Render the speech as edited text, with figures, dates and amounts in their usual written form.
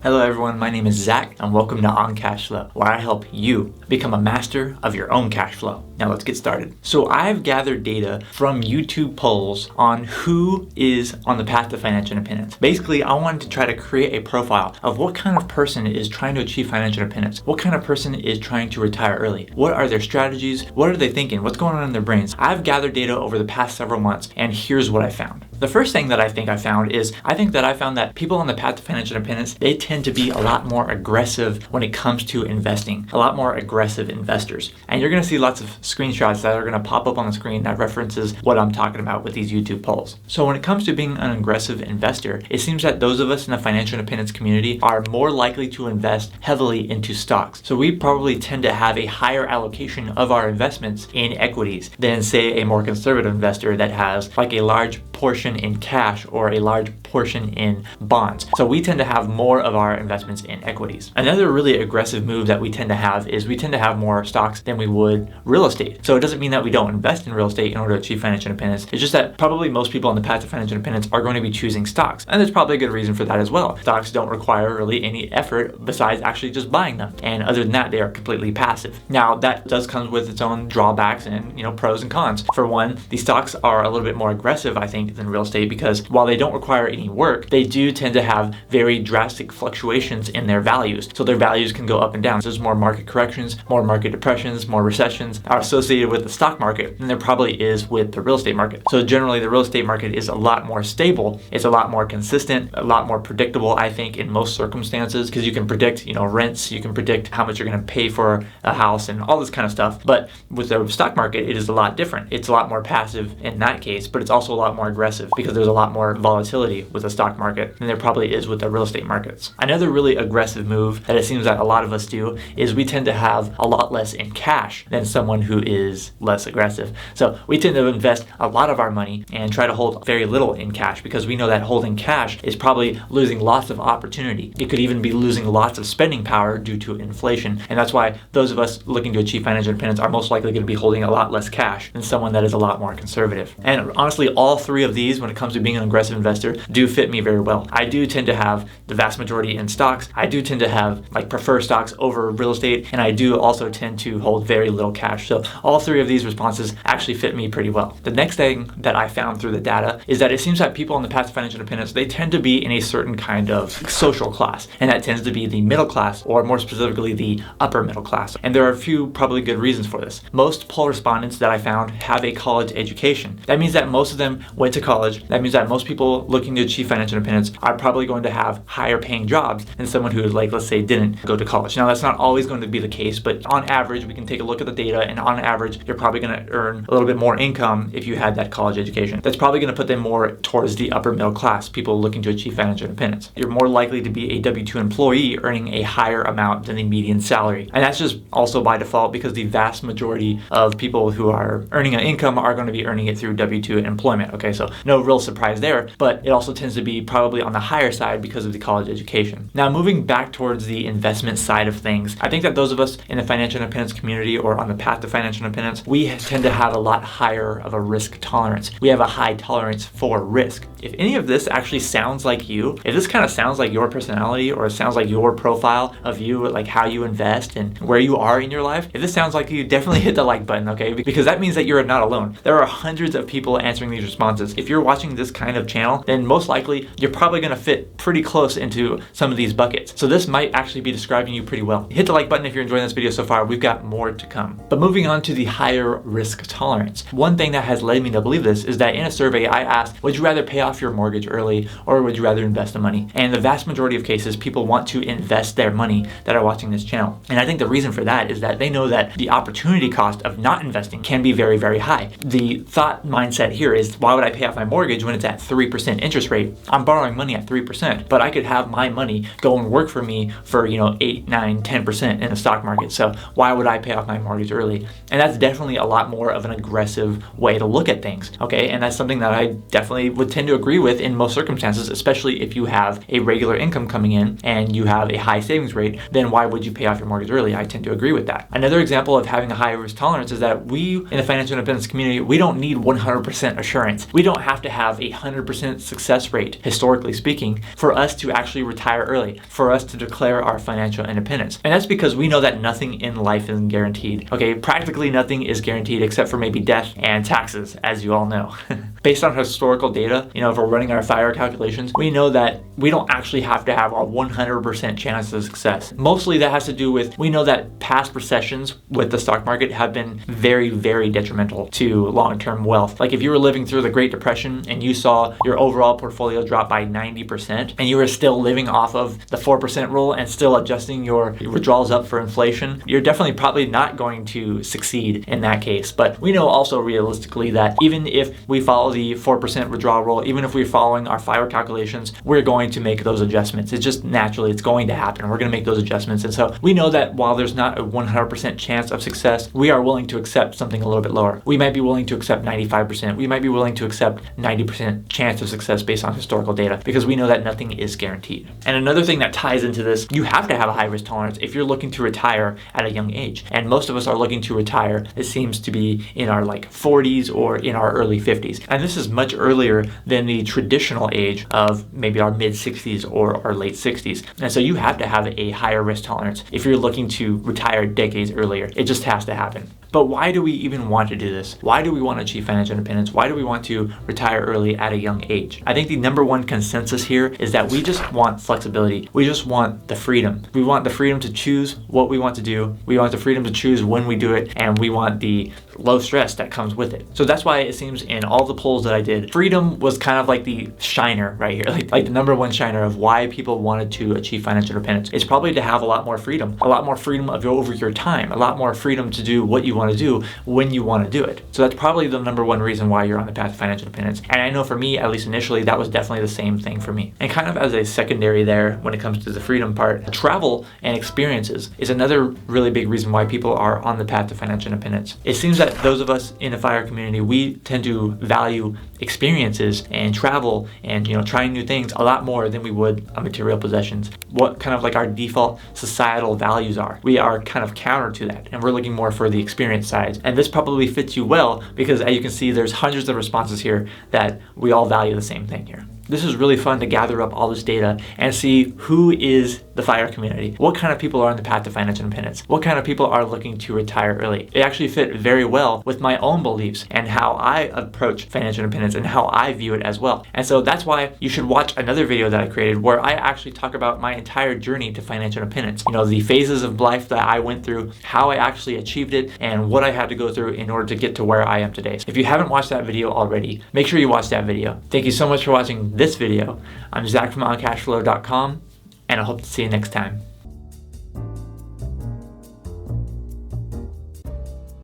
Hello everyone, my name is Zach and welcome to On Cash Flow, where I help you become a master of your own cash flow. Now let's get started. So I've gathered data from YouTube polls on who is on the path to financial independence. Basically, I wanted to try to create a profile of what kind of person is trying to achieve financial independence. What kind of person is trying to retire early? What are their strategies? What are they thinking? What's going on in their brains? I've gathered data over the past several months and here's what I found. The first thing that I found that people on the path to financial independence, they tend to be a lot more aggressive when it comes to investing, a lot more aggressive investors. And you're gonna see lots of screenshots that are gonna pop up on the screen that references what I'm talking about with these YouTube polls. So when it comes to being an aggressive investor, it seems that those of us in the financial independence community are more likely to invest heavily into stocks. So we probably tend to have a higher allocation of our investments in equities than say a more conservative investor that has like a large portion in cash or a large portion in bonds. So we tend to have more of our investments in equities. Another really aggressive move that we tend to have is we tend to have more stocks than we would real estate. So it doesn't mean that we don't invest in real estate in order to achieve financial independence. It's just that probably most people on the path to financial independence are going to be choosing stocks. And there's probably a good reason for that as well. Stocks don't require really any effort besides actually just buying them. And other than that, they are completely passive. Now that does come with its own drawbacks and pros and cons. For one, these stocks are a little bit more aggressive, I think, than real estate because while they don't require any work, they do tend to have very drastic fluctuations in their values. So their values can go up and down. So there's more market corrections, more market depressions, more recessions are associated with the stock market than there probably is with the real estate market. So generally the real estate market is a lot more stable. It's a lot more consistent, a lot more predictable, I think, in most circumstances because you can predict, rents, you can predict how much you're going to pay for a house and all this kind of stuff. But with the stock market, it is a lot different. It's a lot more passive in that case, but it's also a lot more aggressive because there's a lot more volatility with the stock market than there probably is with the real estate markets. Another really aggressive move that it seems that a lot of us do is we tend to have a lot less in cash than someone who is less aggressive. So we tend to invest a lot of our money and try to hold very little in cash because we know that holding cash is probably losing lots of opportunity. It could even be losing lots of spending power due to inflation. And that's why those of us looking to achieve financial independence are most likely going to be holding a lot less cash than someone that is a lot more conservative. And honestly, all three of these, when it comes to being an aggressive investor, do fit me very well. I do tend to have the vast majority in stocks. I do tend to have prefer stocks over real estate, and I do also tend to hold very little cash. So all three of these responses actually fit me pretty well. The next thing that I found through the data is that it seems that people on the path to financial independence, they tend to be in a certain kind of social class, and that tends to be the middle class, or more specifically the upper middle class. And there are a few probably good reasons for this. Most poll respondents that I found have a college education. That means that most of them went to college. That means that most people looking to achieve financial independence are probably going to have higher paying jobs than someone who, let's say, didn't go to college. Now, that's not always going to be the case, but on average, we can take a look at the data, and on average, you're probably going to earn a little bit more income if you had that college education. That's probably going to put them more towards the upper middle class, people looking to achieve financial independence. You're more likely to be a W-2 employee earning a higher amount than the median salary. And that's just also by default because the vast majority of people who are earning an income are going to be earning it through W-2 employment. Okay, so no real surprise there, but it also tends to be probably on the higher side because of the college education. Now, moving back towards the investment side of things, I think that those of us in the financial independence community or on the path to financial independence, we tend to have a lot higher of a risk tolerance. We have a high tolerance for risk. If any of this actually sounds like you, if this kind of sounds like your personality or it sounds like your profile of you, like how you invest and where you are in your life, if this sounds like you, definitely hit the like button, okay? Because that means that you're not alone. There are hundreds of people answering these responses. If you're watching this kind of channel, then most likely you're probably going to fit pretty close into some of these buckets. So this might actually be describing you pretty well. Hit the like button if you're enjoying this video so far. We've got more to come. But moving on to the higher risk tolerance. One thing that has led me to believe this is that in a survey I asked, would you rather pay off your mortgage early or would you rather invest the money? And the vast majority of cases, people want to invest their money that are watching this channel. And I think the reason for that is that they know that the opportunity cost of not investing can be very, very high. The thought mindset here is, why would I pay off my mortgage when it's at 3% interest rate? I'm borrowing money at 3%, but I could have my money go and work for me for 8, 9, 10% in the stock market. So why would I pay off my mortgage early? And that's definitely a lot more of an aggressive way to look at things, okay? And that's something that I definitely would tend to agree with in most circumstances, especially if you have a regular income coming in and you have a high savings rate, then why would you pay off your mortgage early? I tend to agree with that. Another example of having a high risk tolerance is that we in the financial independence community, we don't need 100% assurance. We don't have to have a 100% success success rate, historically speaking, for us to actually retire early, for us to declare our financial independence. And that's because we know that nothing in life is guaranteed. Okay, practically nothing is guaranteed except for maybe death and taxes, as you all know. Based on historical data, if we're running our F.I.R.E calculations, we know that we don't actually have to have a 100% chance of success. Mostly that has to do with, we know that past recessions with the stock market have been very, very detrimental to long-term wealth. Like if you were living through the Great Depression and you saw your overall portfolio drop by 90% and you were still living off of the 4% rule and still adjusting your withdrawals up for inflation, you're definitely probably not going to succeed in that case. But we know also realistically that even if we follow the 4% withdrawal rule, even if we're following our F.I.R.E calculations, we're going to make those adjustments. It's just naturally, it's going to happen. We're going to make those adjustments. And so we know that while there's not a 100% chance of success, we are willing to accept something a little bit lower. We might be willing to accept 95%. We might be willing to accept 90% chance of success based on historical data, because we know that nothing is guaranteed. And another thing that ties into this, you have to have a high risk tolerance if you're looking to retire at a young age. And most of us are looking to retire, it seems to be in our 40s or in our early 50s. And this is much earlier than the traditional age of maybe our mid 60s or our late 60s. And so you have to have a higher risk tolerance if you're looking to retire decades earlier. It just has to happen. But why do we even want to do this? Why do we want to achieve financial independence? Why do we want to retire early at a young age? I think the number one consensus here is that we just want flexibility. We just want the freedom. We want the freedom to choose what we want to do. We want the freedom to choose when we do it, and we want the low stress that comes with it. So that's why it seems in all the polls that I did, freedom was kind of like the shiner right here, like the number one shiner of why people wanted to achieve financial independence. It's probably to have a lot more freedom over your time, a lot more freedom to do what you want to do when you want to do it. So that's probably the number one reason why you're on the path to financial independence. And I know for me, at least initially, that was definitely the same thing for me. And kind of as a secondary there, when it comes to the freedom part, travel and experiences is another really big reason why people are on the path to financial independence. It seems that those of us in the F.I.R.E community, we tend to value experiences and travel and trying new things a lot more than we would material possessions. What kind of our default societal values are. We are kind of counter to that, and we're looking more for the experience side. And this probably fits you well because, as you can see, there's hundreds of responses here that we all value the same thing here. This is really fun to gather up all this data and see who is the F.I.R.E community. What kind of people are on the path to financial independence? What kind of people are looking to retire early? It actually fit very well with my own beliefs and how I approach financial independence and how I view it as well. And so that's why you should watch another video that I created where I actually talk about my entire journey to financial independence. The phases of life that I went through, how I actually achieved it, and what I had to go through in order to get to where I am today. So if you haven't watched that video already, make sure you watch that video. Thank you so much for watching this video. I'm Zach from OnCashflow.com, and I hope to see you next time.